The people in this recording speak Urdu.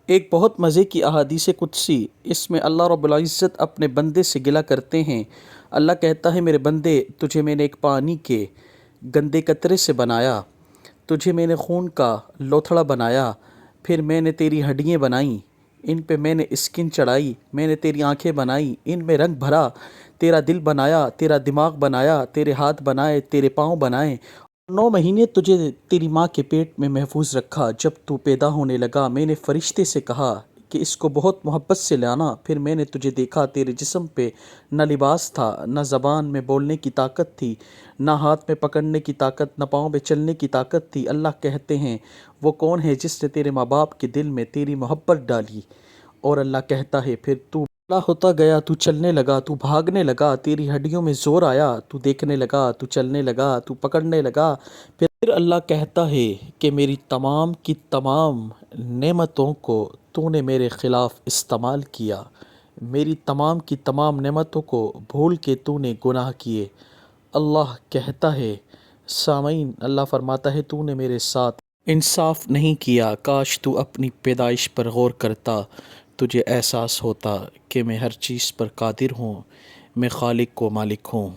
ایک بہت مزے کی احادیث قدسی، اس میں اللہ رب العزت اپنے بندے سے گلہ کرتے ہیں۔ اللہ کہتا ہے میرے بندے، تجھے میں نے ایک پانی کے گندے قطرے سے بنایا، تجھے میں نے خون کا لوتھڑا بنایا، پھر میں نے تیری ہڈیاں بنائیں، ان پہ میں نے اسکن چڑھائی، میں نے تیری آنکھیں بنائی، ان میں رنگ بھرا، تیرا دل بنایا، تیرا دماغ بنایا، تیرے ہاتھ بنائے، تیرے پاؤں بنائے، 9 مہینے تجھے تیری ماں کے پیٹ میں محفوظ رکھا۔ جب تو پیدا ہونے لگا میں نے فرشتے سے کہا کہ اس کو بہت محبت سے لانا، پھر میں نے تجھے دیکھا، تیرے جسم پہ نہ لباس تھا، نہ زبان میں بولنے کی طاقت تھی، نہ ہاتھ میں پکڑنے کی طاقت، نہ پاؤں پہ چلنے کی طاقت تھی۔ اللہ کہتے ہیں وہ کون ہے جس نے تیرے ماں باپ کے دل میں تیری محبت ڈالی؟ اور اللہ کہتا ہے پھر تو بڑا ہوتا گیا، تو چلنے لگا، تو بھاگنے لگا، تیری ہڈیوں میں زور آیا، تو دیکھنے لگا، تو چلنے لگا، تو پکڑنے لگا۔ پھر اللہ کہتا ہے کہ میری تمام کی تمام نعمتوں کو تو نے میرے خلاف استعمال کیا، میری تمام کی تمام نعمتوں کو بھول کے تو نے گناہ کیے۔ اللہ کہتا ہے سامعین، اللہ فرماتا ہے تو نے میرے ساتھ انصاف نہیں کیا، کاش تو اپنی پیدائش پر غور کرتا، تجھے احساس ہوتا کہ میں ہر چیز پر قادر ہوں، میں خالق و مالک ہوں۔